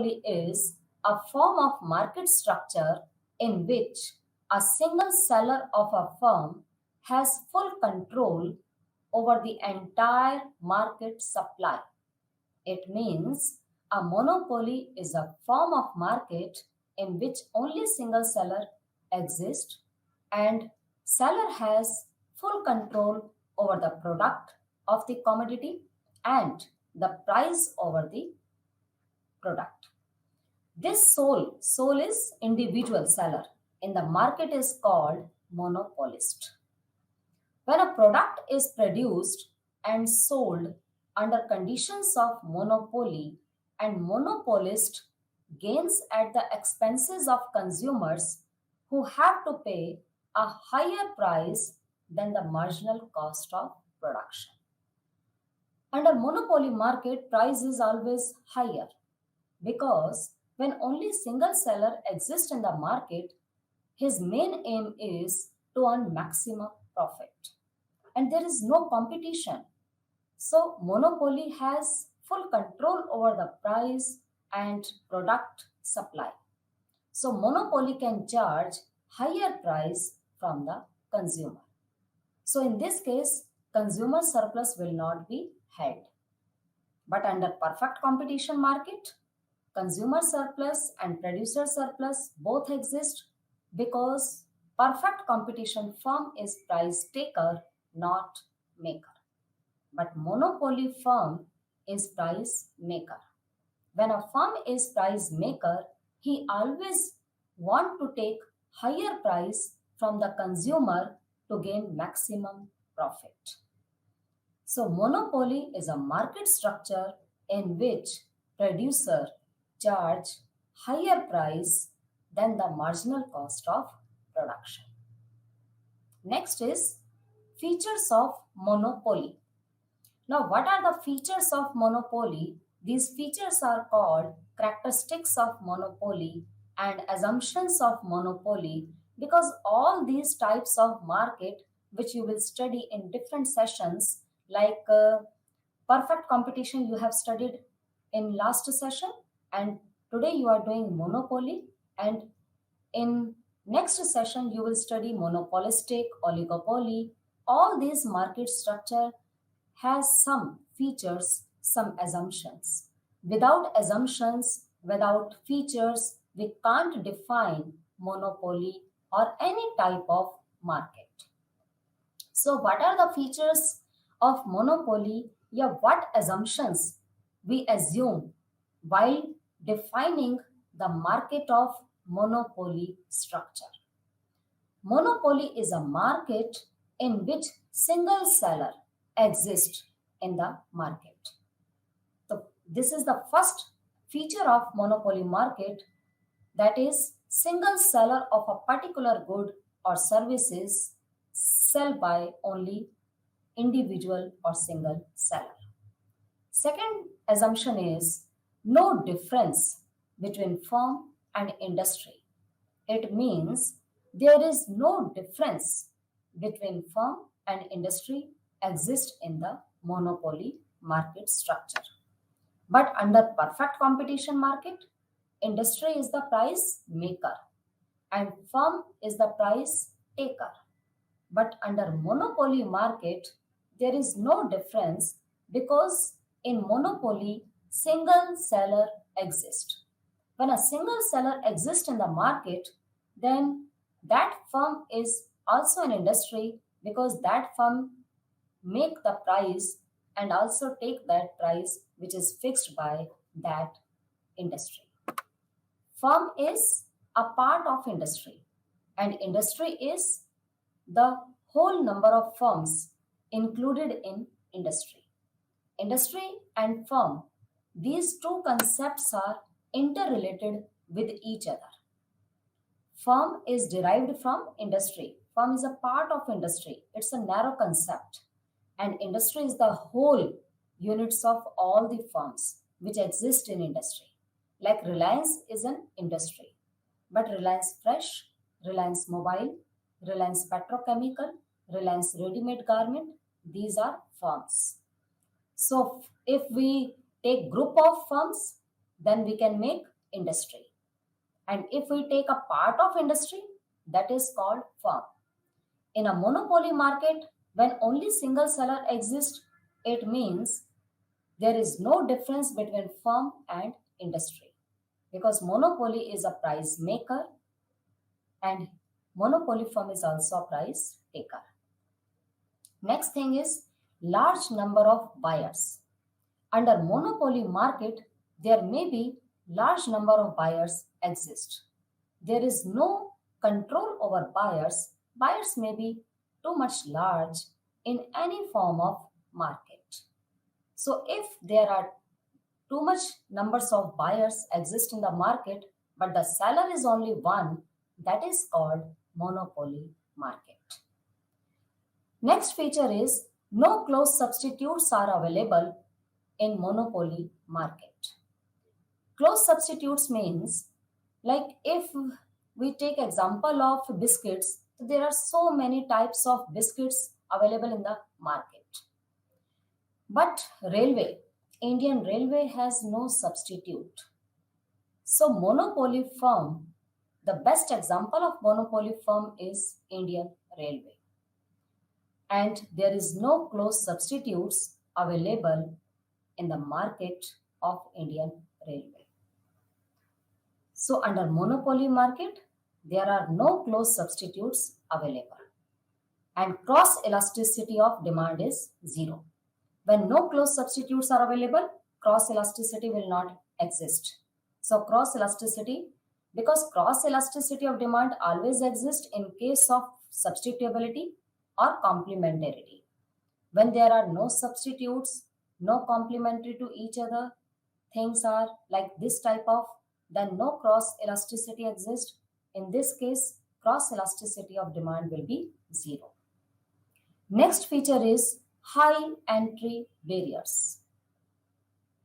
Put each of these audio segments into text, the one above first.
monopoly is a form of market structure in which a single seller of a firm has full control over the entire market supply. It means a monopoly is a form of market in which only single seller exists and seller has full control over the product of the commodity and the price over the product. This soul is individual seller in the market is called monopolist. When a product is produced and sold under conditions of monopoly and monopolist gains at the expenses of consumers who have to pay a higher price than the marginal cost of production. Under monopoly market, price is always higher because when only single seller exists in the market, his main aim is to earn maximum profit. And there is no competition. So monopoly has full control over the price and product supply. So monopoly can charge higher price from the consumer. So in this case, consumer surplus will not be held. But under perfect competition market, consumer surplus and producer surplus both exist because perfect competition firm is price taker, not maker. But monopoly firm is price maker. When a firm is price maker, he always want to take higher price from the consumer to gain maximum profit. So monopoly is a market structure in which producer charge higher price than the marginal cost of production. Next is features of monopoly. Now, what are the features of monopoly? These features are called characteristics of monopoly and assumptions of monopoly because all these types of market which you will study in different sessions like perfect competition you have studied in last session and today you are doing monopoly and in next session you will study monopolistic, oligopoly. All these market structure has some features, some assumptions. Without assumptions, without features, we can't define monopoly or any type of market. So what are the features of monopoly? Yeah, what assumptions we assume while defining the market of monopoly structure? Monopoly is a market in which single seller exists in the market. So this is the first feature of monopoly market, that is single seller of a particular good or services sell by only individual or single seller. Second assumption is no difference between firm and industry. It means there is no difference between firm and industry exist in the monopoly market structure. But under perfect competition market, industry is the price maker and firm is the price taker. But under monopoly market, there is no difference because in monopoly, single seller exists. When a single seller exists in the market, then that firm is also an industry because that firm make the price and also take that price which is fixed by that industry. Firm is a part of industry and industry is the whole number of firms included in industry. Industry and firm, these two concepts are interrelated with each other. Firm is derived from industry. Firm is a part of industry. It's a narrow concept. And industry is the whole units of all the firms which exist in industry. Like Reliance is an industry. But Reliance Fresh, Reliance Mobile, Reliance Petrochemical, Reliance Ready-Made Garment, these are firms. So if we take group of firms, then we can make industry. And if we take a part of industry, that is called firm. In a monopoly market, when only single seller exists, it means there is no difference between firm and industry, because monopoly is a price maker and monopoly firm is also a price taker. Next thing is large number of buyers. Under monopoly market, there may be large number of buyers exist. There is no control over buyers. Buyers may be too much large in any form of market. So if there are too much numbers of buyers exist in the market, but the seller is only one, that is called monopoly market. Next feature is no close substitutes are available in monopoly market. Close substitutes means, like if we take example of biscuits, there are so many types of biscuits available in the market. But Indian Railway has no substitute. So monopoly firm, the best example of monopoly firm is Indian Railway. And there is no close substitutes available in the market of Indian Railway. So under monopoly market, there are no close substitutes available. And cross elasticity of demand is zero. When no close substitutes are available, cross elasticity will not exist. So cross elasticity, because cross elasticity of demand always exists in case of substitutability or complementarity. When there are no substitutes, no complementary to each other, things are like this type of, then no cross elasticity exists. In this case, cross elasticity of demand will be zero. Next feature is high entry barriers.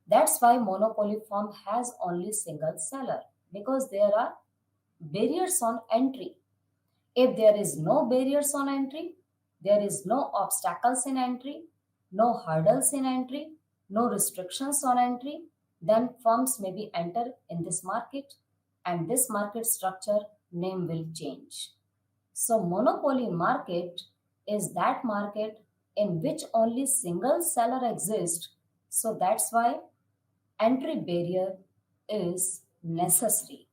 That's why monopoly firm has only single seller, because there are barriers on entry. If there is no barriers on entry, there is no obstacles in entry, no hurdles in entry, no restrictions on entry, then firms may be enter in this market and this market structure name will change. So monopoly market is that market in which only single seller exists. So that's why entry barrier is necessary.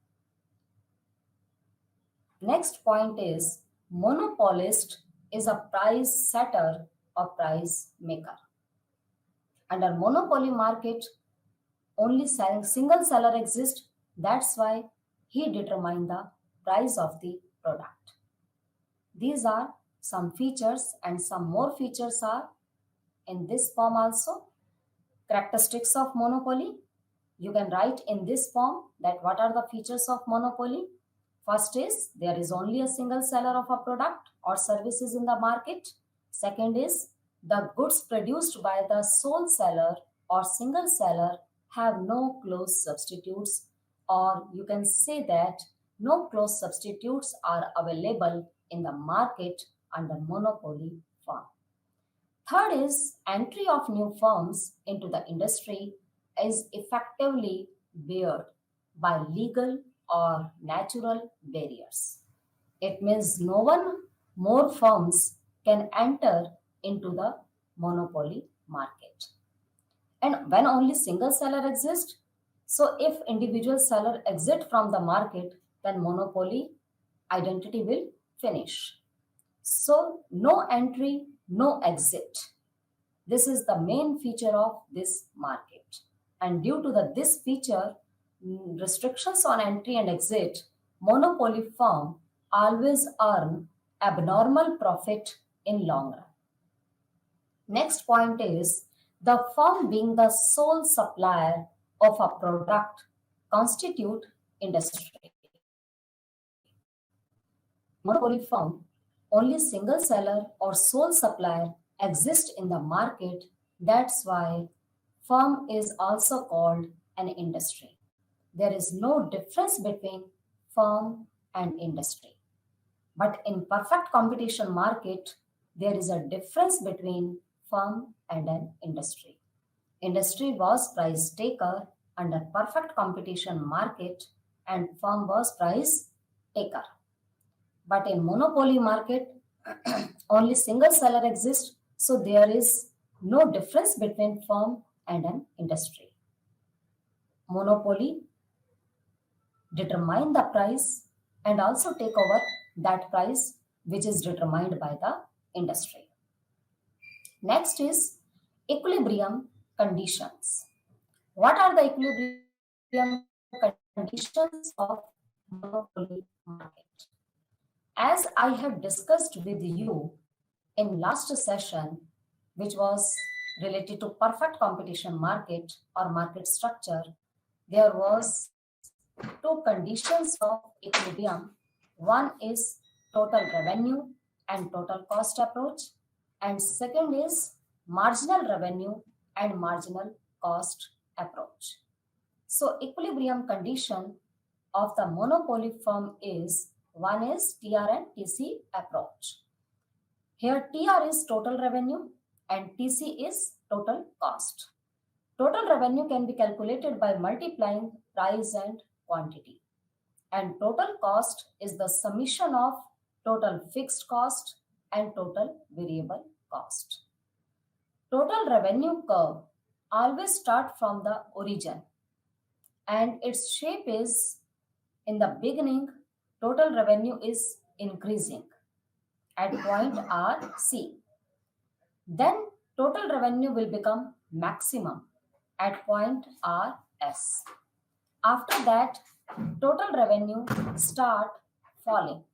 Next point is monopolist is a price setter or price maker. Under monopoly market, only single seller exists. That's why he determines the price of the product. These are some features, and some more features are in this form also. Characteristics of monopoly. You can write in this form that what are the features of monopoly. First is there is only a single seller of a product or services in the market. Second is the goods produced by the sole seller or single seller have no close substitutes, or you can say that no close substitutes are available in the market under monopoly firm. Third is entry of new firms into the industry is effectively barred by legal or natural barriers. It means no one more firms can enter into the monopoly market. And when only single seller exists, so if individual seller exit from the market, then monopoly identity will finish. So no entry, no exit. This is the main feature of this market. And due to this feature, restrictions on entry and exit, monopoly firm always earn abnormal profit in long run. Next point is the firm being the sole supplier of a product constitute industry. Monopoly firm, only single seller or sole supplier exist in the market. That's why firm is also called an industry. There is no difference between firm and industry. But in perfect competition market, there is a difference between firm and an industry. Industry was price taker Under perfect competition market and firm was price taker. But in monopoly market, only single seller exists, so there is no difference between firm and an industry. Monopoly determine the price and also take over that price which is determined by the industry. Next is equilibrium conditions. What are the equilibrium conditions of monopoly market? As I have discussed with you in last session, which was related to perfect competition market or market structure, there was two conditions of equilibrium. One is total revenue and total cost approach, and second is marginal revenue and marginal cost approach. So equilibrium condition of the monopoly firm is one is TR and TC approach. Here TR is total revenue and TC is total cost. Total revenue can be calculated by multiplying price and quantity. And total cost is the summation of total fixed cost and total variable cost. Total revenue curve always start from the origin, and its shape is, in the beginning, total revenue is increasing at point R, C. Then total revenue will become maximum at point R, S. After that, total revenue start falling.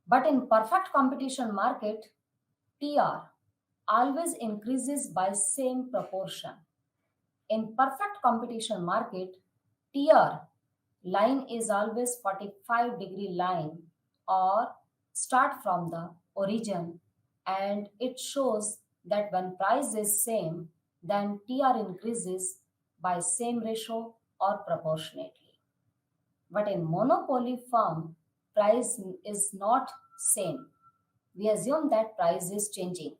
But in perfect competition market, TR always increases by same proportion. In perfect competition market, TR line is always 45-degree line or start from the origin, and it shows that when price is same, then TR increases by same ratio or proportionately. But in monopoly firm, price is not same. We assume that price is changing.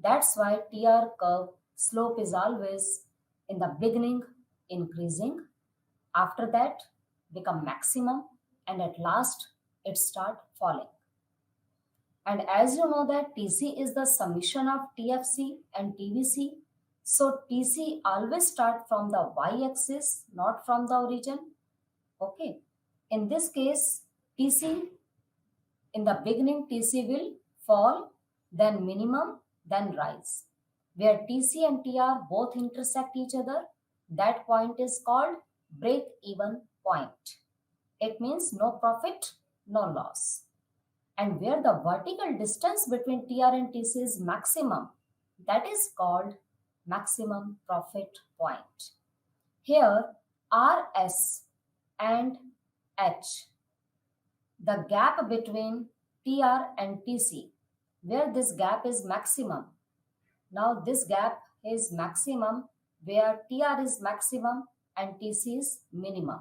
That's why TR curve slope is always in the beginning increasing, after that become maximum, and at last it start falling. And as you know that TC is the summation of TFC and TVC, so TC always start from the y-axis, not from the origin. Okay. In this case, TC, in the beginning, TC will fall, then minimum, then rise. Where TC and TR both intersect each other, that point is called break-even point. It means no profit, no loss. And where the vertical distance between TR and TC is maximum, that is called maximum profit point. Here, RS and H, the gap between TR and TC, where this gap is maximum. Now this gap is maximum where TR is maximum and TC is minimum.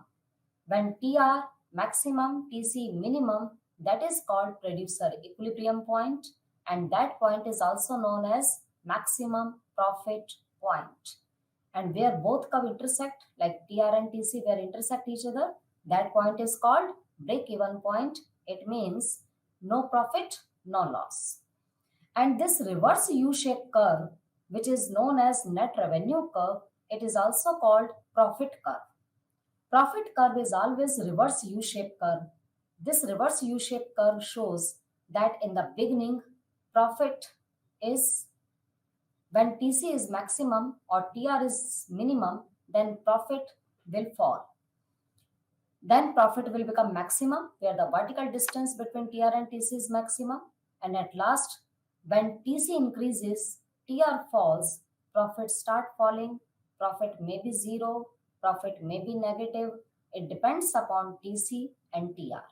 When TR maximum, TC minimum, that is called producer equilibrium point, and that point is also known as maximum profit point. And where both curve intersect, like TR and TC, where intersect each other, that point is called break-even point. It means no profit, no loss. And this reverse U-shaped curve, which is known as net revenue curve, it is also called profit curve. Profit curve is always reverse U-shaped curve. This reverse U-shaped curve shows that in the beginning, profit is, when TC is maximum or TR is minimum, then profit will fall. Then profit will become maximum where the vertical distance between TR and TC is maximum. And at last, when TC increases, TR falls, profit start falling, profit may be zero, profit may be negative. It depends upon TC and TR.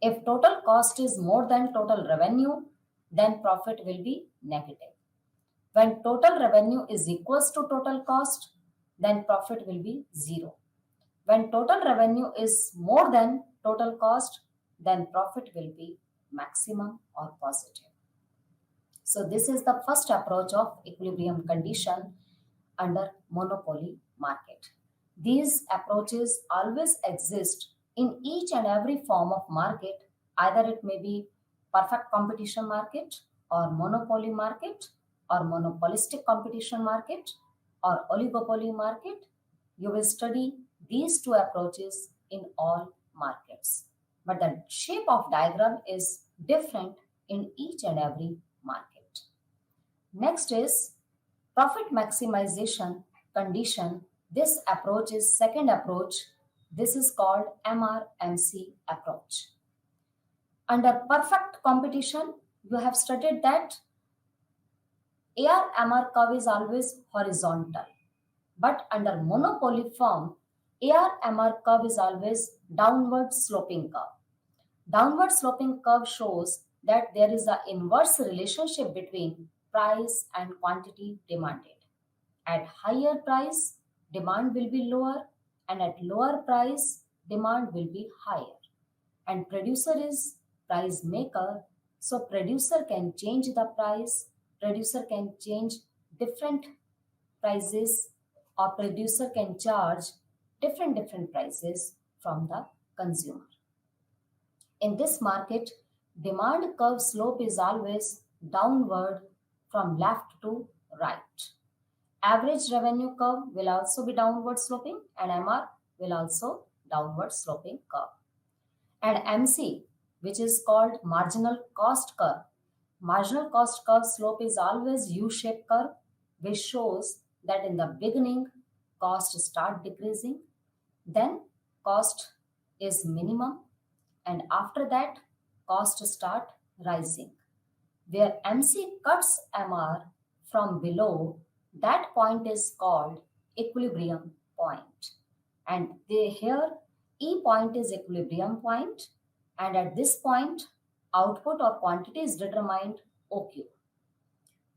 If total cost is more than total revenue, then profit will be negative. When total revenue is equals to total cost, then profit will be zero. When total revenue is more than total cost, then profit will be maximum or positive. So this is the first approach of equilibrium condition. under monopoly market. These approaches always exist in each and every form of market, either it may be perfect competition market or monopoly market or monopolistic competition market or oligopoly market. You will study these two approaches in all markets. But the shape of diagram is different in each and every market. Next is profit maximization condition. This approach is second approach. This is called MRMC approach. Under perfect competition, you have studied that AR-MR curve is always horizontal. But under monopoly form, AR-MR curve is always downward sloping curve. Downward sloping curve shows that there is an inverse relationship between price and quantity demanded. At higher price, demand will be lower, and at lower price, demand will be higher. And producer is price maker, so producer can change the price, producer can change different prices, or producer can charge different prices from the consumer. In this market, demand curve slope is always downward from left to right. Average revenue curve will also be downward sloping, and MR will also downward sloping curve. And MC, which is called marginal cost curve. Marginal cost curve slope is always U-shaped curve, which shows that in the beginning, cost start decreasing, then cost is minimum, and after that, cost start rising. Where MC cuts MR from below, that point is called equilibrium point. And here, E point is equilibrium point, and at this point, output or quantity is determined OQ.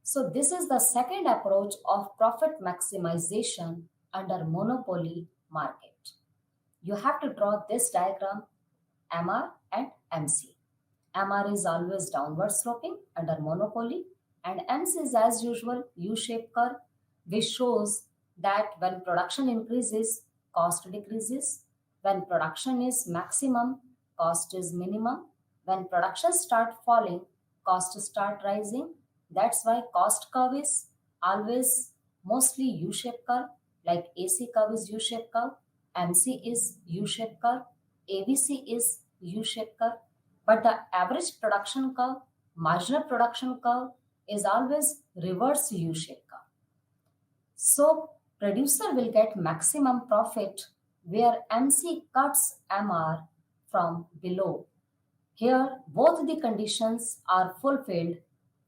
So this is the second approach of profit maximization under monopoly market. You have to draw this diagram, MR and MC. MR is always downward sloping under monopoly, and MC is as usual U-shaped curve, which shows that when production increases, cost decreases. When production is maximum, cost is minimum. When production start falling, cost start rising. That's why cost curve is always mostly U-shaped curve, like AC curve is U-shaped curve, MC is U-shaped curve, ABC is U-shaped curve. But the average production curve, marginal production curve is always reverse U-shaped curve. So producer will get maximum profit where MC cuts MR from below. Here both the conditions are fulfilled.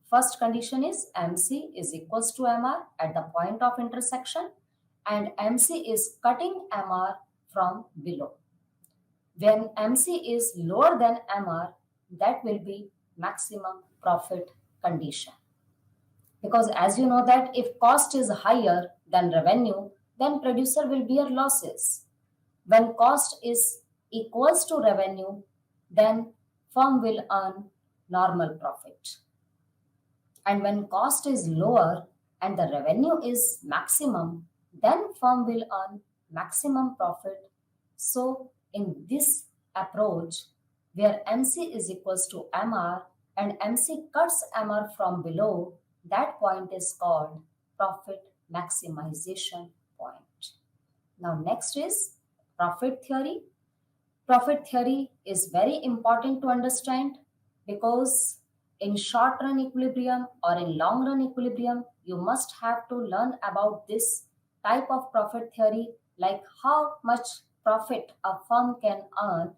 First condition is MC is equals to MR at the point of intersection, and MC is cutting MR from below. When MC is lower than MR, that will be maximum profit condition. Because as you know that if cost is higher than revenue, then producer will bear losses. When cost is equals to revenue, then firm will earn normal profit. And when cost is lower and the revenue is maximum, then firm will earn maximum profit. So in this approach, where MC is equals to MR and MC cuts MR from below, that point is called profit maximization point. Now next is profit theory. Profit theory is very important to understand because in short run equilibrium or in long run equilibrium, you must have to learn about this type of profit theory, like how much profit a firm can earn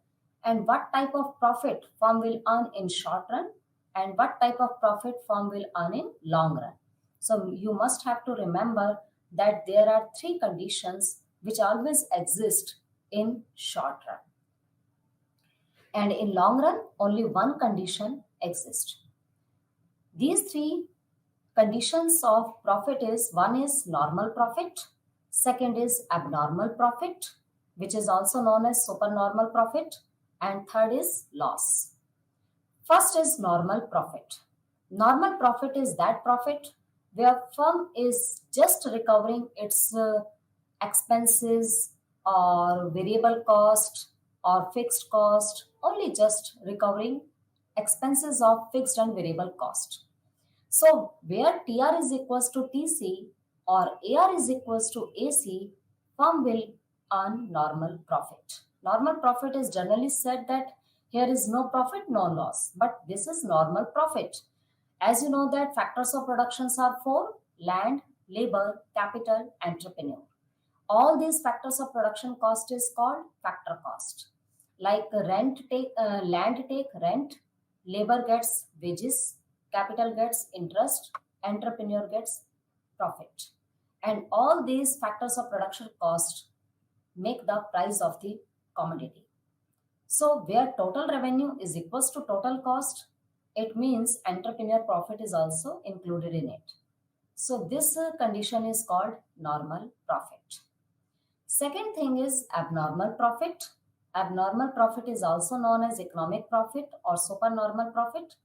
and what type of profit firm will earn in short run and what type of profit firm will earn in long run. So you must have to remember that there are three conditions which always exist in short run. And in long run, only one condition exists. These three conditions of profit is, one is normal profit, second is abnormal profit, which is also known as supernormal profit, and third is loss. First is normal profit. Normal profit is that profit where firm is just recovering its expenses or variable cost or fixed cost, only just recovering expenses of fixed and variable cost. So where TR is equals to TC or AR is equals to AC, firm will earn normal profit. Normal profit is generally said that here is no profit, no loss, but this is normal profit. As you know that factors of productions are four: land, labor, capital, entrepreneur. All these factors of production cost is called factor cost. Like land take rent, labor gets wages, capital gets interest, entrepreneur gets profit. And all these factors of production cost make the price of the commodity. So where total revenue is equals to total cost, it means entrepreneur profit is also included in it. So this condition is called normal profit. Second thing is abnormal profit. Abnormal profit is also known as economic profit or supernormal profit.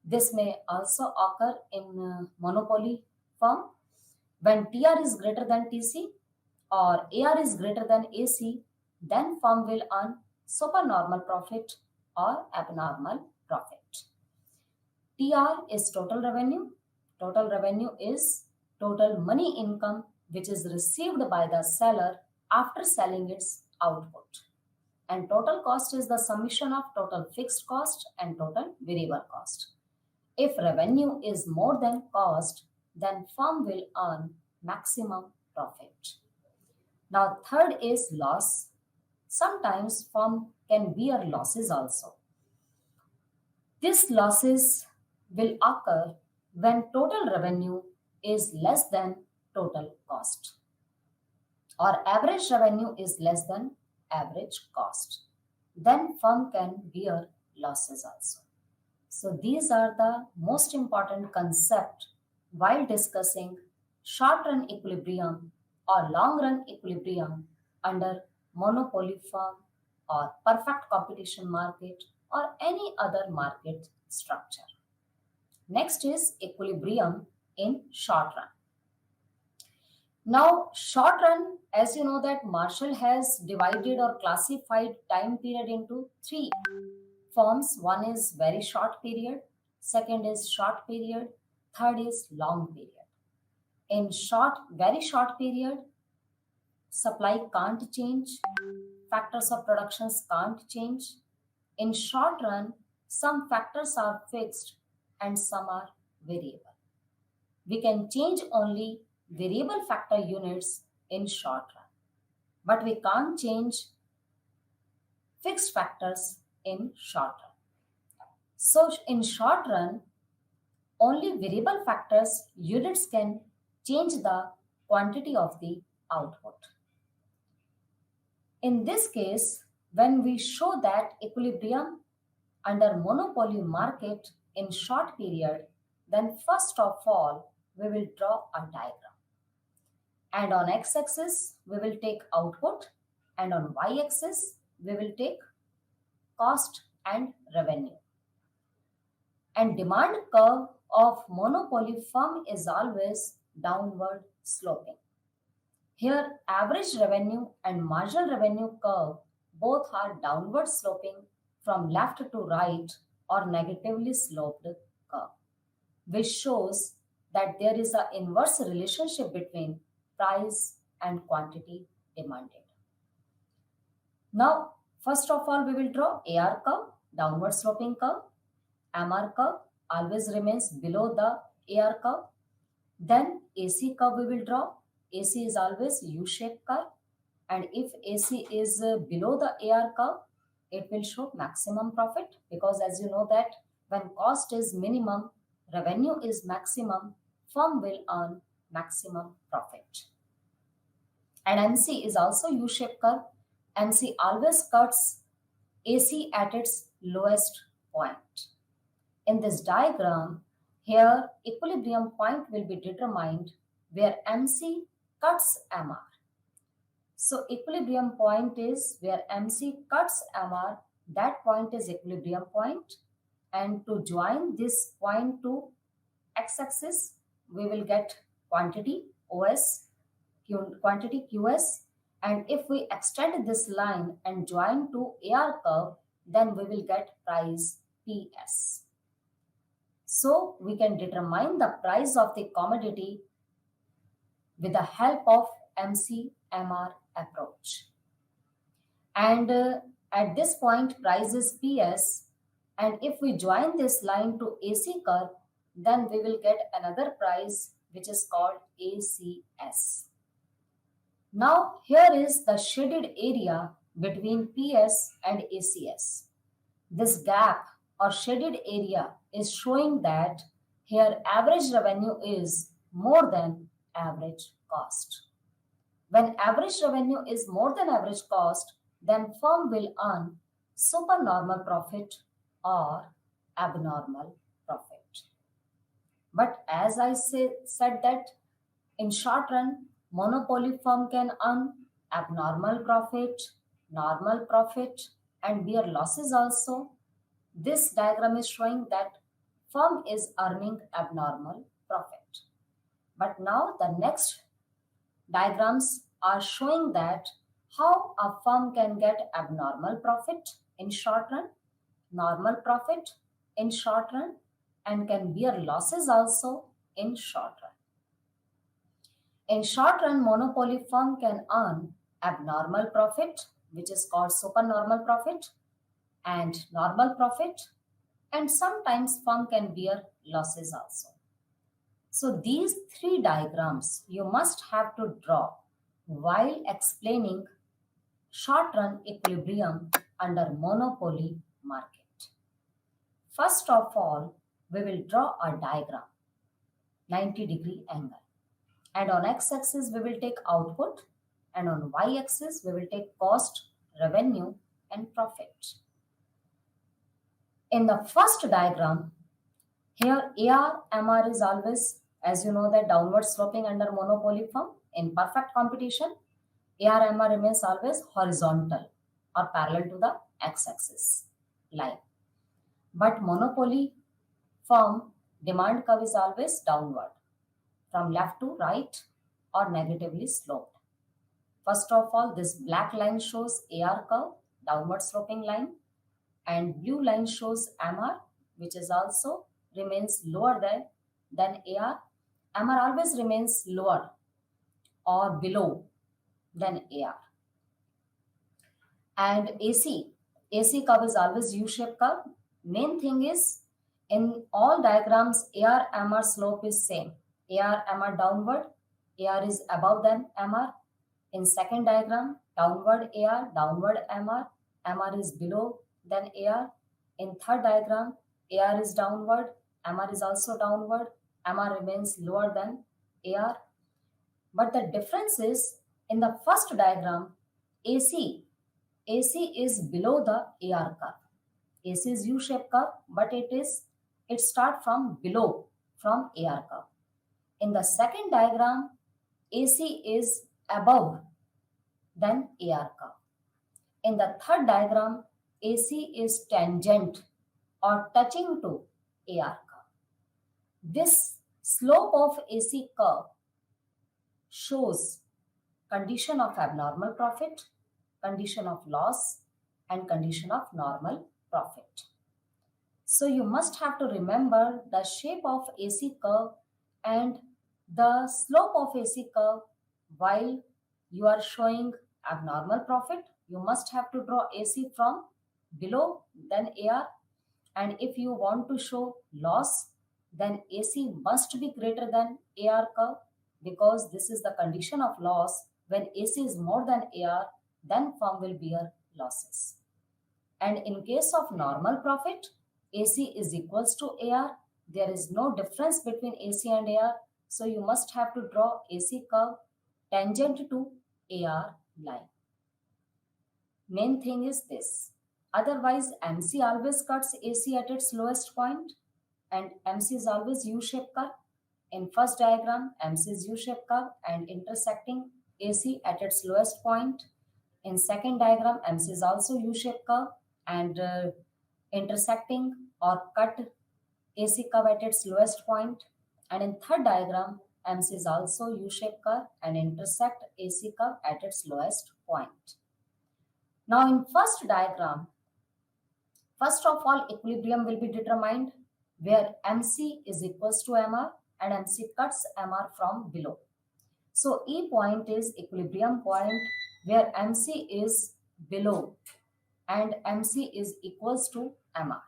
This may also occur in monopoly firm. When TR is greater than TC or AR is greater than AC, then firm will earn supernormal profit or abnormal profit. TR is total revenue. Total revenue is total money income which is received by the seller after selling its output. And total cost is the summation of total fixed cost and total variable cost. If revenue is more than cost, then firm will earn maximum profit. Now, third is loss. Sometimes firm can bear losses also. These losses will occur when total revenue is less than total cost or average revenue is less than average cost. Then firm can bear losses also. So these are the most important concept while discussing short run equilibrium or long run equilibrium under monopoly firm or perfect competition market or any other market structure. Next is equilibrium in short run. Now, short run, as you know that Marshall has divided or classified time period into three forms. One is very short period, second is short period, third is long period. In very short period, supply can't change, factors of productions can't change. In short run, some factors are fixed and some are variable. We can change only variable factor units in short run, but we can't change fixed factors in short run. So in short run, only variable factors units can change the quantity of the output. In this case, when we show that equilibrium under monopoly market in short period, then first of all, we will draw a diagram. And on x-axis, we will take output, and on y-axis, we will take cost and revenue. And demand curve of monopoly firm is always downward sloping. Here, average revenue and marginal revenue curve both are downward sloping from left to right or negatively sloped curve, which shows that there is an inverse relationship between price and quantity demanded. Now, first of all, we will draw AR curve, downward sloping curve. MR curve always remains below the AR curve. Then AC curve we will draw. AC is always U-shaped curve. And if AC is below the AR curve, it will show maximum profit, because as you know that when cost is minimum, revenue is maximum, firm will earn maximum profit. And MC is also U-shaped curve. MC always cuts AC at its lowest point. In this diagram, here equilibrium point will be determined where MC cuts MR. So equilibrium point is where MC cuts MR, that point is equilibrium point. And to join this point to x-axis, we will get quantity OS, quantity QS, and if we extend this line and join to AR curve, then we will get price PS. So we can determine the price of the commodity with the help of MCMR approach. And at this point, price is PS. And if we join this line to AC curve, then we will get another price which is called ACS. Now, here is the shaded area between PS and ACS. This gap or shaded area is showing that here average revenue is more than average cost. When average revenue is more than average cost, then firm will earn supernormal profit or abnormal profit. But as I said that in short run, monopoly firm can earn abnormal profit, normal profit, and bear losses also. This diagram is showing that firm is earning abnormal profit. But now the next diagrams are showing that how a firm can get abnormal profit in short run, normal profit in short run, and can bear losses also in short run. In short run, monopoly firm can earn abnormal profit, which is called supernormal profit, and normal profit, and sometimes firm can bear losses also. So these three diagrams you must have to draw while explaining short run equilibrium under monopoly market. First of all, we will draw a diagram, 90-degree angle. And on x-axis we will take output, and on y-axis we will take cost, revenue and profit. In the first diagram, here AR/MR is always, as you know, that downward sloping under monopoly firm. In perfect competition, AR/MR remains always horizontal or parallel to the x-axis line. But monopoly firm demand curve is always downward, from left to right or negatively sloped. First of all, this black line shows AR curve, downward sloping line, and blue line shows MR, which is also remains lower than AR. MR always remains lower or below than AR. And AC curve is always U-shaped curve. Main thing is in all diagrams, AR/MR slope is same. AR/MR downward, AR is above than MR. In second diagram, downward AR, downward MR, MR is below than AR. In third diagram, AR is downward, MR is also downward, MR remains lower than AR. But the difference is in the first diagram, AC is below the AR curve. AC is U-shaped curve, but it starts from below from AR curve. In the second diagram, AC is above than AR curve. In the third diagram, AC is tangent or touching to AR curve. This slope of AC curve shows condition of abnormal profit, condition of loss, and condition of normal profit. So you must have to remember the shape of AC curve and the slope of AC curve. While you are showing abnormal profit, you must have to draw AC from below than AR. And if you want to show loss, then AC must be greater than AR curve, because this is the condition of loss. When AC is more than AR, then firm will bear losses. And in case of normal profit, AC is equals to AR. There is no difference between AC and AR. So you must have to draw AC curve tangent to AR line. Main thing is this. Otherwise, MC always cuts AC at its lowest point, and MC is always U-shaped curve. In first diagram, MC is U-shaped curve and intersecting AC at its lowest point. In second diagram, MC is also U-shaped curve and intersecting or cut AC curve at its lowest point. And in third diagram, MC is also U-shaped curve and intersect AC curve at its lowest point. Now in first diagram, first of all, equilibrium will be determined where MC is equals to MR and MC cuts MR from below. So E point is equilibrium point where MC is below and MC is equals to MR.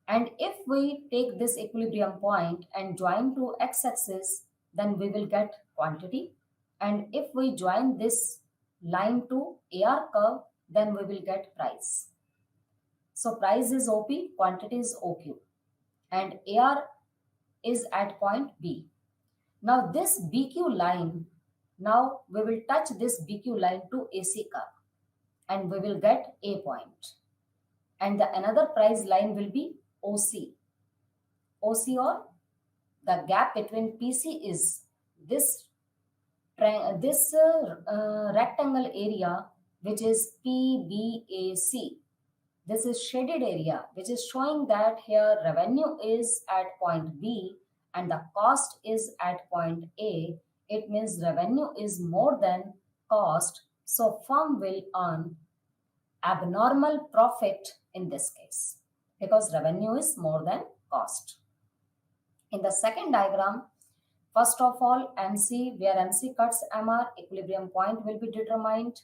And if we take this equilibrium point and join to x-axis, then we will get quantity. And if we join this line to AR curve, then we will get price. So price is OP, quantity is OQ, and AR is at point B. Now this BQ line, now we will touch this BQ line to AC curve and we will get A point. And the another price line will be OC. OC, or the gap between PC is this rectangle area, which is PBAC. This is shaded area, which is showing that here revenue is at point B and the cost is at point A. It means revenue is more than cost, so firm will earn abnormal profit in this case because revenue is more than cost. In the second diagram, first of all, MC, where MC cuts MR, equilibrium point will be determined.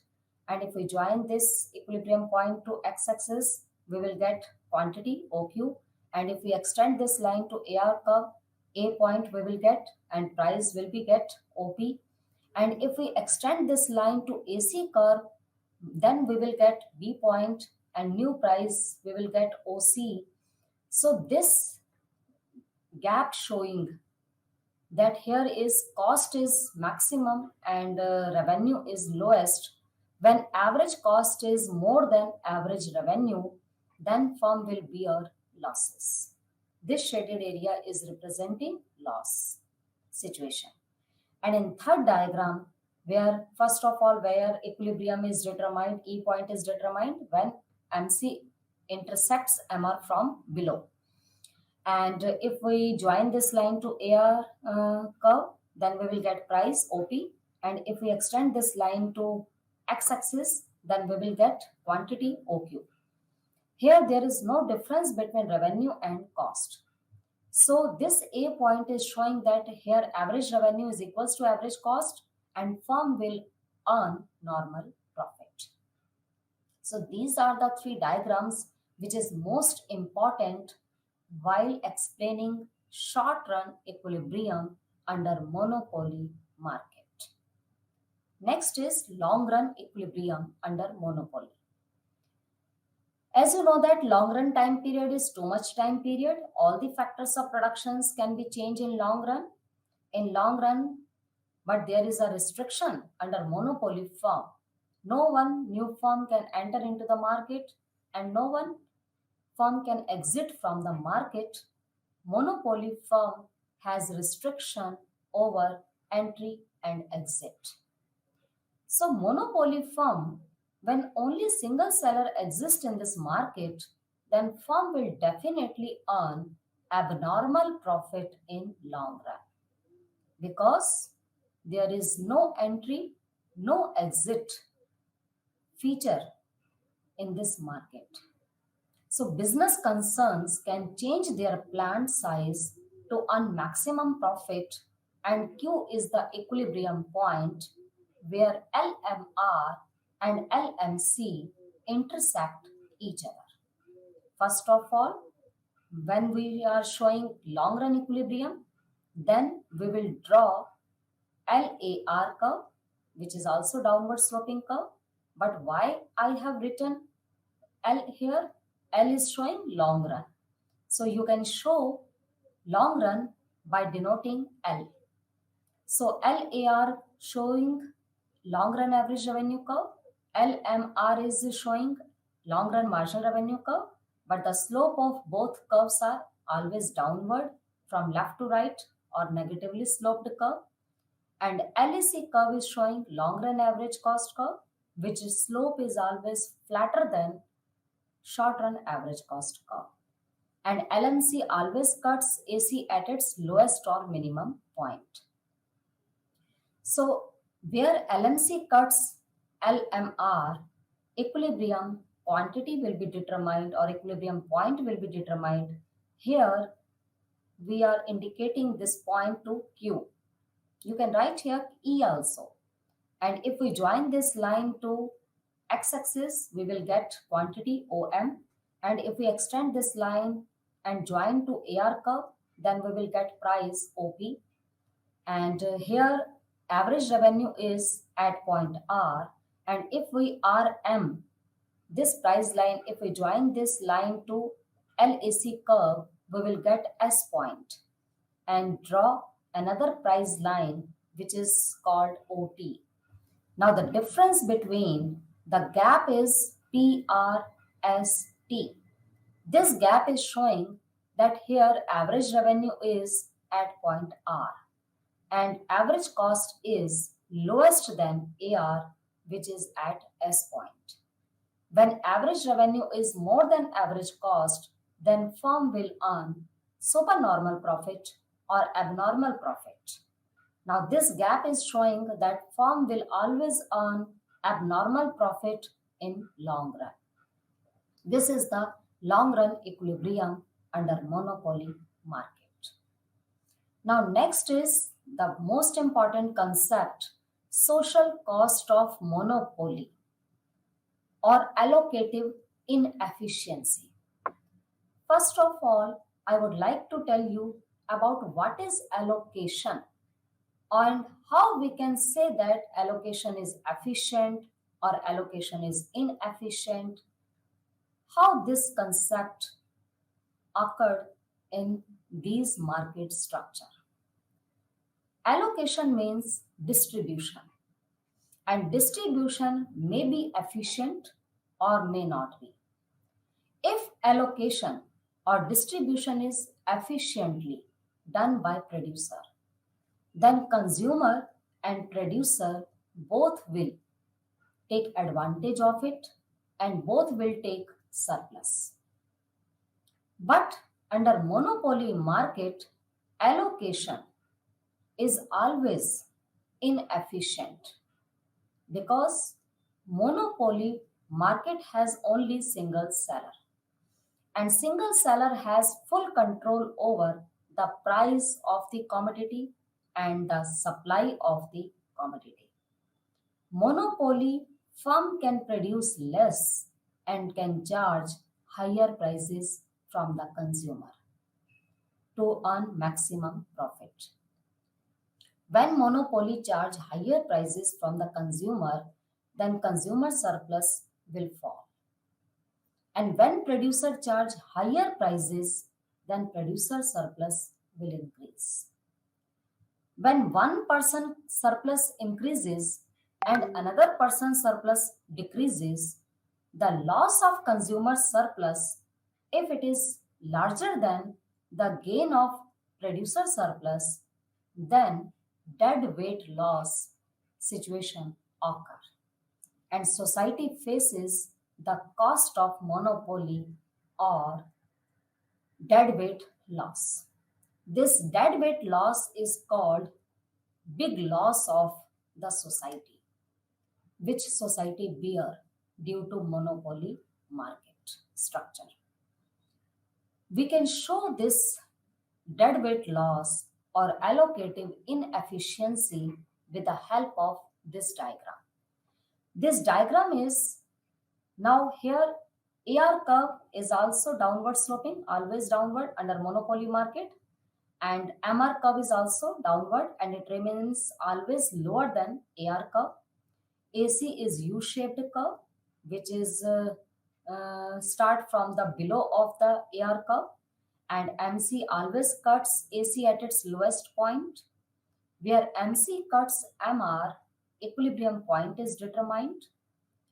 And if we join this equilibrium point to x-axis, we will get quantity OQ. And if we extend this line to AR curve, A point we will get and price will be get OP. And if we extend this line to AC curve, then we will get B point and new price we will get OC. So this gap showing that here is cost is maximum and revenue is lowest. When average cost is more than average revenue, then firm will bear losses. This shaded area is representing loss situation. And in third diagram, where first of all, where equilibrium is determined, E point is determined when MC intersects MR from below. And if we join this line to AR curve, then we will get price OP. And if we extend this line to x-axis, then we will get quantity OQ. Here there is no difference between revenue and cost. So this A point is showing that here average revenue is equals to average cost and firm will earn normal profit. So these are the three diagrams which is most important while explaining short-run equilibrium under monopoly market. Next is long-run equilibrium under monopoly. As you know that long-run time period is too much time period, all the factors of productions can be changed in long run. In long run, but there is a restriction under monopoly firm. No one new firm can enter into the market and no one firm can exit from the market. Monopoly firm has restriction over entry and exit. So monopoly firm, when only single seller exists in this market, then firm will definitely earn abnormal profit in long run because there is no entry, no exit feature in this market. So business concerns can change their plant size to earn maximum profit, and Q is the equilibrium point where LMR and LMC intersect each other. First of all, when we are showing long run equilibrium, then we will draw LAR curve, which is also downward sloping curve. But why I have written L here? L is showing long run. So you can show long run by denoting L. So LAR showing long run average revenue curve. LMR is showing long run marginal revenue curve. But the slope of both curves are always downward from left to right or negatively sloped curve. And LAC curve is showing long run average cost curve, which slope is always flatter than short run average cost curve. and LMC always cuts AC at its lowest or minimum point. So, where LMC cuts LMR, equilibrium quantity will be determined or equilibrium point will be determined. Here, we are indicating this point to Q. You can write here E also. And if we join this line to x-axis, we will get quantity OM. And if we extend this line and join to AR curve, then we will get price OP. And here average revenue is at point R. And if we RM this price line, if we join this line to LAC curve, we will get S point and draw another price line which is called OT. Now the difference between the gap is PRST. This gap is showing that here average revenue is at point R and average cost is lowest than AR, which is at S point. When average revenue is more than average cost, then firm will earn supernormal profit or abnormal profit. Now this gap is showing that firm will always earn abnormal profit in long run. This is the long run equilibrium under monopoly market. Now next is the most important concept, social cost of monopoly or allocative inefficiency. First of all, I would like to tell you about what is allocation and how we can say that allocation is efficient or allocation is inefficient, how this concept occurred in these market structure. Allocation means distribution, and distribution may be efficient or may not be. If allocation or distribution is efficiently done by producer, then consumer and producer both will take advantage of it and both will take surplus. But under monopoly market, allocation is always inefficient because monopoly market has only single seller and single seller has full control over the price of the commodity and the supply of the commodity. Monopoly firm can produce less and can charge higher prices from the consumer to earn maximum profit. When monopoly charge higher prices from the consumer, then consumer surplus will fall. And when producer charge higher prices, then producer surplus will increase. When one person surplus increases and another person's surplus decreases, the loss of consumer surplus, if it is larger than the gain of producer surplus, then dead weight loss situation occur and society faces the cost of monopoly or dead weight loss. This dead weight loss is called big loss of the society, which society bear due to monopoly market structure. We can show this dead weight loss or allocative inefficiency with the help of this diagram. This diagram is now here AR curve is also downward sloping, always downward under monopoly market, and MR curve is also downward and it remains always lower than AR curve. AC is U-shaped curve which is start from the below of the AR curve, and MC always cuts AC at its lowest point. Where MC cuts MR, equilibrium point is determined,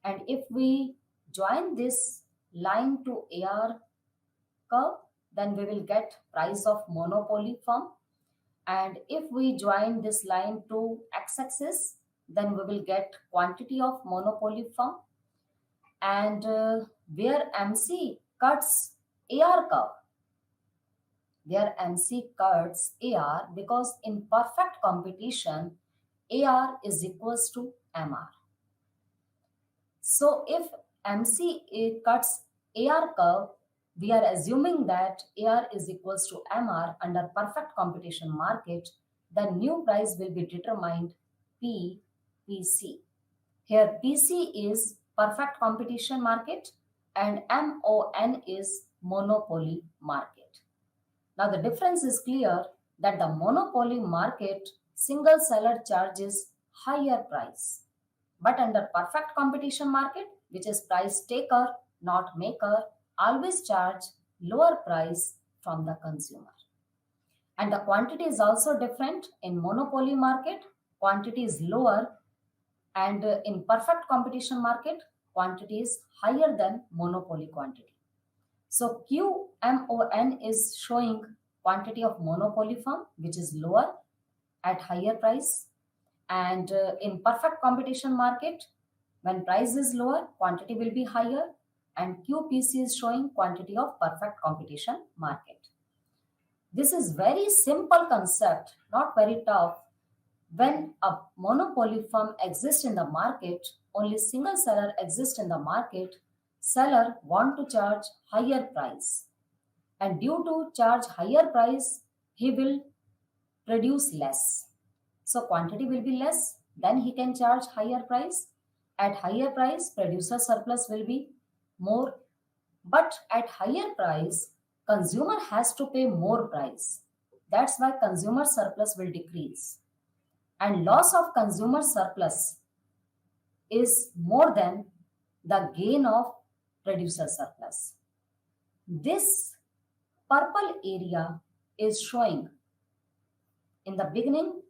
and if we join this line to AR curve, then we will get price of monopoly firm, and if we join this line to x-axis, then we will get quantity of monopoly firm, and where MC cuts AR curve, Where MC cuts AR because in perfect competition, AR is equals to MR. So if MC cuts AR curve, we are assuming that AR is equals to MR under perfect competition market, the new price will be determined PC. Here PC is perfect competition market and MON is monopoly market. Now the difference is clear that the monopoly market single seller charges higher price. But under perfect competition market, which is price taker, not maker, always charge lower price from the consumer. And the quantity is also different. In monopoly market, quantity is lower, and in perfect competition market, quantity is higher than monopoly quantity. So QMON is showing quantity of monopoly firm, which is lower at higher price. And in perfect competition market, when price is lower, quantity will be higher. And QPC is showing quantity of perfect competition market. This is very simple concept, not very tough. When a monopoly firm exists in the market, only single seller exists in the market, seller want to charge higher price. And due to charge higher price, he will produce less. So quantity will be less, then he can charge higher price. At higher price, producer surplus will be more. But at higher price, consumer has to pay more price. That's why consumer surplus will decrease. And loss of consumer surplus is more than the gain of producer surplus. This purple area is showing in the beginning,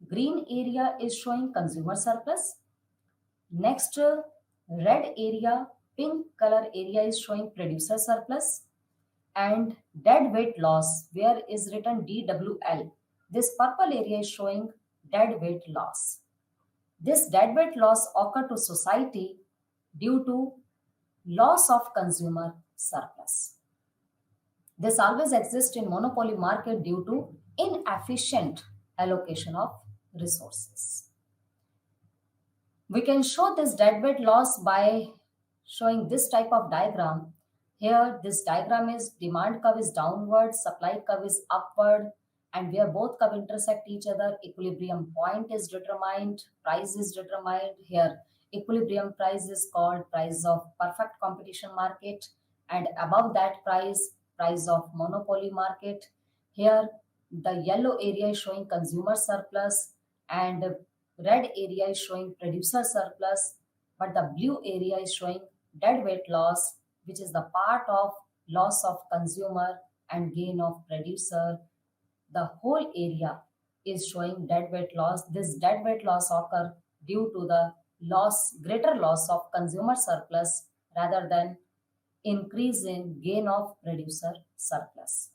green area is showing consumer surplus. Next, red area, pink color area is showing producer surplus. And dead weight loss, where is written DWL. This purple area is showing dead weight loss. This dead weight loss occur to society due to loss of consumer surplus. This always exists in monopoly market due to inefficient allocation of resources. We can show this deadweight loss by showing this type of diagram. Here, this diagram is demand curve is downward, supply curve is upward, and where both curve intersect each other, equilibrium point is determined, price is determined. Here, equilibrium price is called price of perfect competition market, and above that price, price of monopoly market. Here, the yellow area is showing consumer surplus, and red area is showing producer surplus, but the blue area is showing dead weight loss, which is the part of loss of consumer and gain of producer. The whole area is showing dead weight loss. This dead weight loss occur due to the greater loss of consumer surplus rather than increase in gain of producer surplus.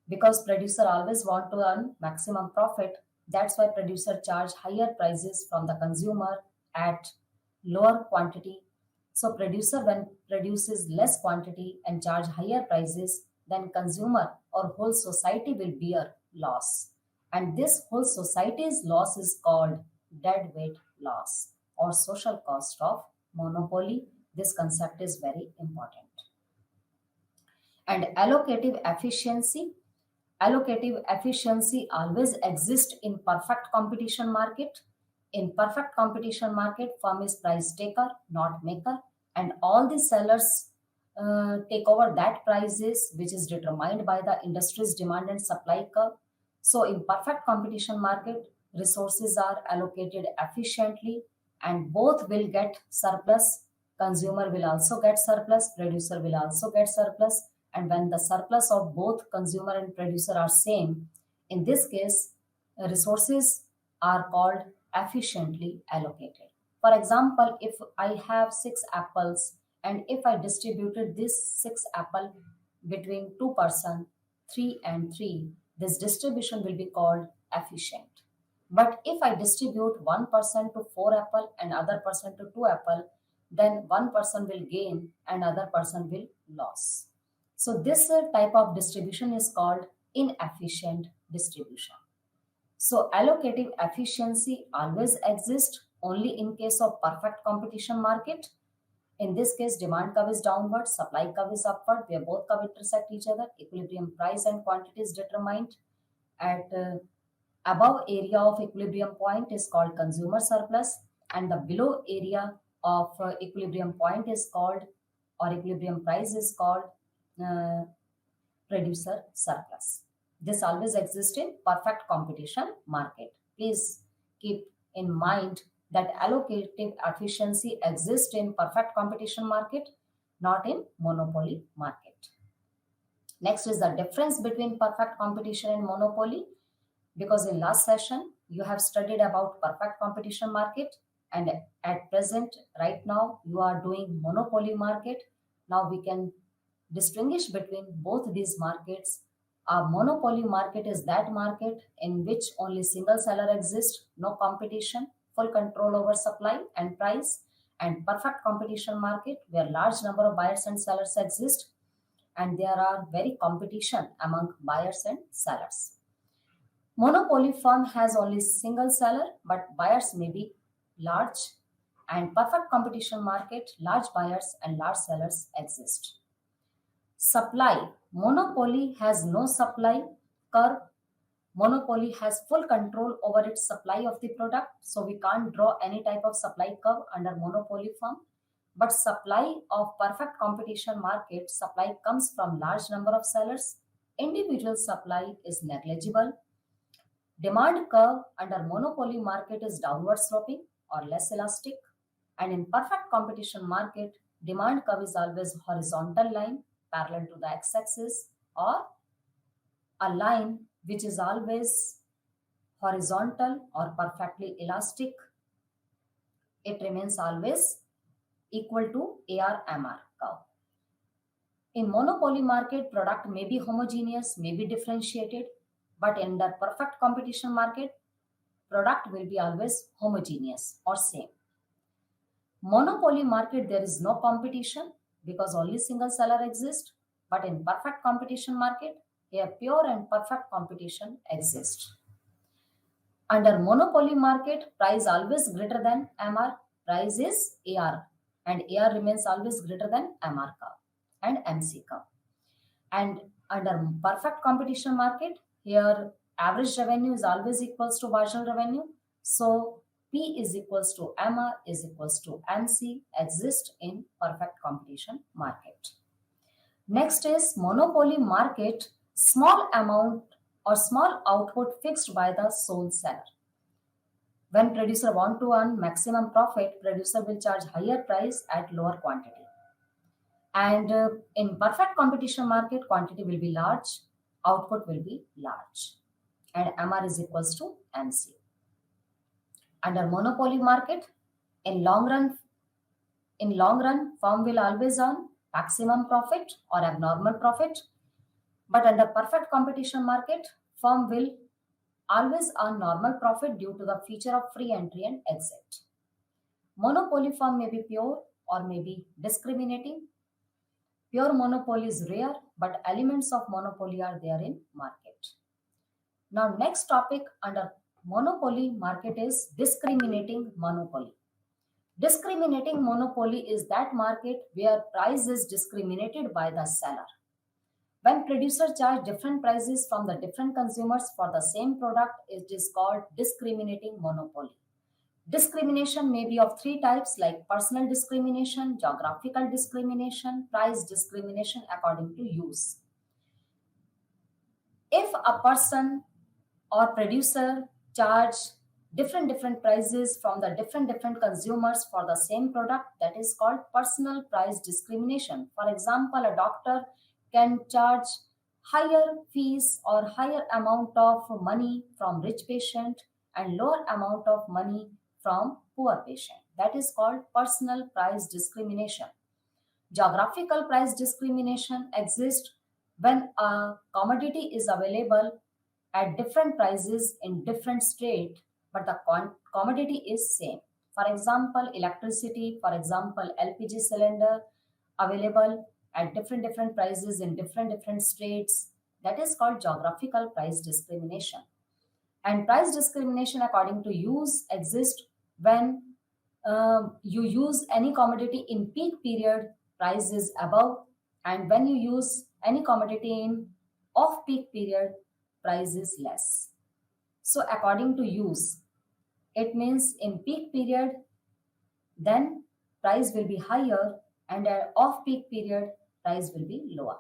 Because producer always want to earn maximum profit, that's why producer charge higher prices from the consumer at lower quantity. So producer when produces less quantity and charge higher prices, then consumer or whole society will bear loss. And this whole society's loss is called dead weight loss or social cost of monopoly. This concept is very important. And allocative efficiency. Allocative efficiency always exists in perfect competition market. In perfect competition market, firm is price taker, not maker, and all the sellers take over that prices which is determined by the industry's demand and supply curve. So in perfect competition market, resources are allocated efficiently and both will get surplus. Consumer will also get surplus, producer will also get surplus, and when the surplus of both consumer and producer are same, in this case, resources are called efficiently allocated. For example, if I have 6 apples and if I distributed this 6 apple between 2 person, 3 and 3, this distribution will be called efficient. But if I distribute 1 person to 4 apple and other person to 2 apple, then 1 person will gain and other person will lose. So this type of distribution is called inefficient distribution. So allocative efficiency always exists only in case of perfect competition market. In this case, demand curve is downward, supply curve is upward, where both curve intersect each other. Equilibrium price and quantity is determined at above area of equilibrium point is called consumer surplus, and the below area of equilibrium point is called, or equilibrium price is called, uh, producer surplus. This always exists in perfect competition market. Please keep in mind that allocative efficiency exists in perfect competition market, not in monopoly market. Next is the difference between perfect competition and monopoly, because in last session you have studied about perfect competition market, and at present right now you are doing monopoly market. Now we can distinguish between both these markets. A monopoly market is that market in which only single seller exists, no competition, full control over supply and price. And perfect competition market where large number of buyers and sellers exist, and there are very competition among buyers and sellers. Monopoly firm has only single seller, but buyers may be large. And perfect competition market, large buyers and large sellers exist. Supply. Monopoly has no supply curve. Monopoly has full control over its supply of the product. So we can't draw any type of supply curve under monopoly firm. But supply of perfect competition market, supply comes from large number of sellers. Individual supply is negligible. Demand curve under monopoly market is downward sloping or less elastic. And in perfect competition market, demand curve is always horizontal line parallel to the x-axis, or a line which is always horizontal or perfectly elastic. It remains always equal to AR-MR curve. In monopoly market, product may be homogeneous, may be differentiated, but in the perfect competition market, product will be always homogeneous or same. Monopoly market, there is no competition because only single seller exists, but in perfect competition market, here pure and perfect competition exists. Under monopoly market, price always greater than MR, price is AR, and AR remains always greater than MR curve and MC curve. And under perfect competition market, here average revenue is always equals to marginal revenue. So P is equals to MR is equals to MC exist in perfect competition market. Next is monopoly market, small amount or small output fixed by the sole seller. When producer want to earn maximum profit, producer will charge higher price at lower quantity. And in perfect competition market, quantity will be large, output will be large, and MR is equals to MC. Under monopoly market, in long run, firm will always earn maximum profit or abnormal profit. But under perfect competition market, firm will always earn normal profit due to the feature of free entry and exit. Monopoly firm may be pure or may be discriminating. Pure monopoly is rare, but elements of monopoly are there in market. Now, next topic under monopoly market is discriminating monopoly. Discriminating monopoly is that market where price is discriminated by the seller. When producer charge different prices from the different consumers for the same product, it is called discriminating monopoly. Discrimination may be of three types like personal discrimination, geographical discrimination, price discrimination according to use. If a person or producer charge different prices from the different consumers for the same product, that is called personal price discrimination. For example, a doctor can charge higher fees or higher amount of money from rich patient and lower amount of money from poor patient. That is called personal price discrimination. Geographical price discrimination exists when a commodity is available at different prices in different state, but the commodity is same. For example, electricity, for example, LPG cylinder available at different prices in different states. that is called geographical price discrimination. And price discrimination according to use exists when you use any commodity in peak period, price is above, and when you use any commodity in off peak period, price is less. So according to use, it means in peak period, then price will be higher, and at off peak period, price will be lower.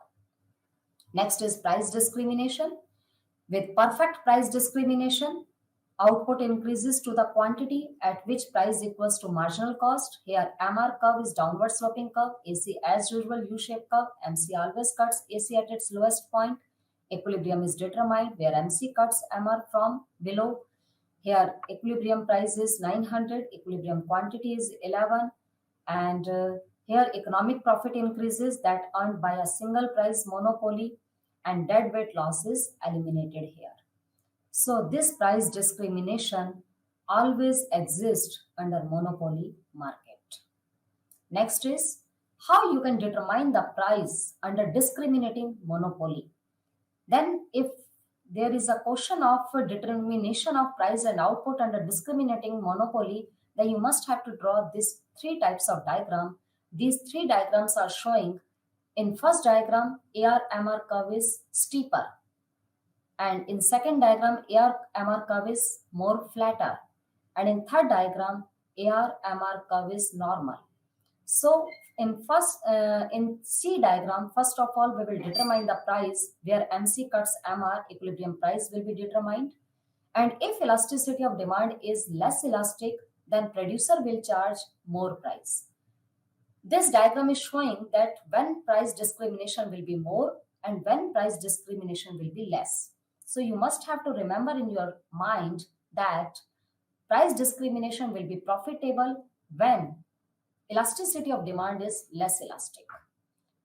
Next is price discrimination. With perfect price discrimination, output increases to the quantity at which price equals to marginal cost. Here MR curve is downward sloping curve, AC as usual U-shaped curve, MC always cuts AC at its lowest point. Equilibrium is determined where MC cuts MR from below. Here equilibrium price is 900, equilibrium quantity is 11, and here economic profit increases that earned by a single price monopoly, and deadweight loss is eliminated here. So this price discrimination always exists under monopoly market. Next is how you can determine the price under discriminating monopoly. Then if there is a question of determination of price and output under discriminating monopoly, then you must have to draw these three types of diagram. These three diagrams are showing in first diagram AR-MR curve is steeper, and in second diagram AR-MR curve is more flatter, and in third diagram AR-MR curve is normal. So in C diagram, first of all, we will determine the price where MC cuts MR, equilibrium price will be determined. And if elasticity of demand is less elastic, then producer will charge more price. This diagram is showing that when price discrimination will be more and when price discrimination will be less. So you must have to remember in your mind that price discrimination will be profitable when elasticity of demand is less elastic.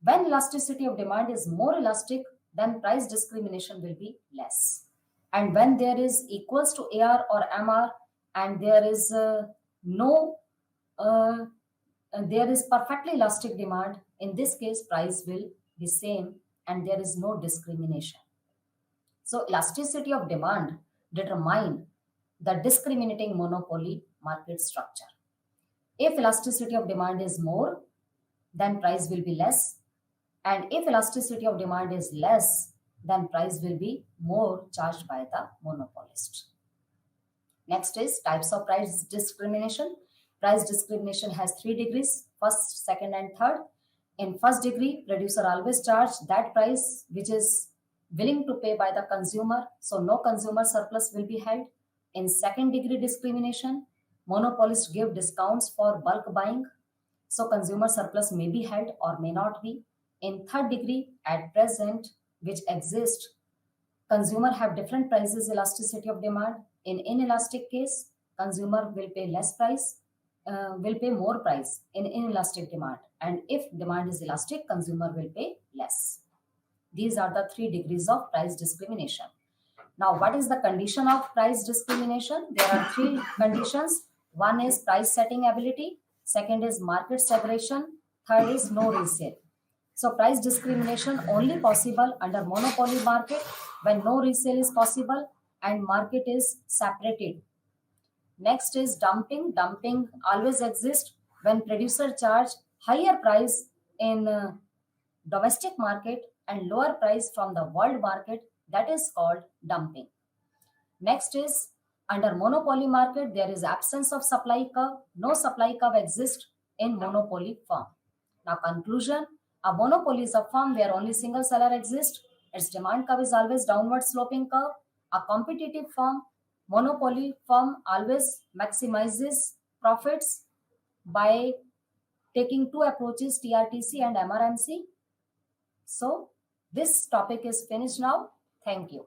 When elasticity of demand is more elastic, then price discrimination will be less. And when there is equals to AR or MR and there is there is perfectly elastic demand, in this case price will be same and there is no discrimination. So elasticity of demand determine the discriminating monopoly market structure. If elasticity of demand is more, then price will be less. And if elasticity of demand is less, then price will be more charged by the monopolist. Next is types of price discrimination. Price discrimination has 3 degrees, first, second, and third. In first degree, producer always charge that price which is willing to pay by the consumer, so no consumer surplus will be held. In second degree discrimination, monopolists give discounts for bulk buying, so consumer surplus may be held or may not be. In third degree, at present, which exist, consumer have different prices elasticity of demand. In inelastic case, consumer will pay less price, will pay more price in inelastic demand, and if demand is elastic, consumer will pay less. These are the 3 degrees of price discrimination. Now, what is the condition of price discrimination? There are 3 conditions. One is price setting ability, second is market segregation, third is no resale. So price discrimination only possible under monopoly market when no resale is possible and market is separated. Next is dumping. Dumping always exists when producer charge higher price in domestic market and lower price from the world market, that is called dumping. Next is under monopoly market, there is absence of supply curve. No supply curve exists in monopoly firm. Now conclusion, a monopoly is a firm where only single seller exists. Its demand curve is always downward sloping curve. A competitive firm, monopoly firm always maximizes profits by taking 2 approaches, TRTC and MRMC. So this topic is finished now. Thank you.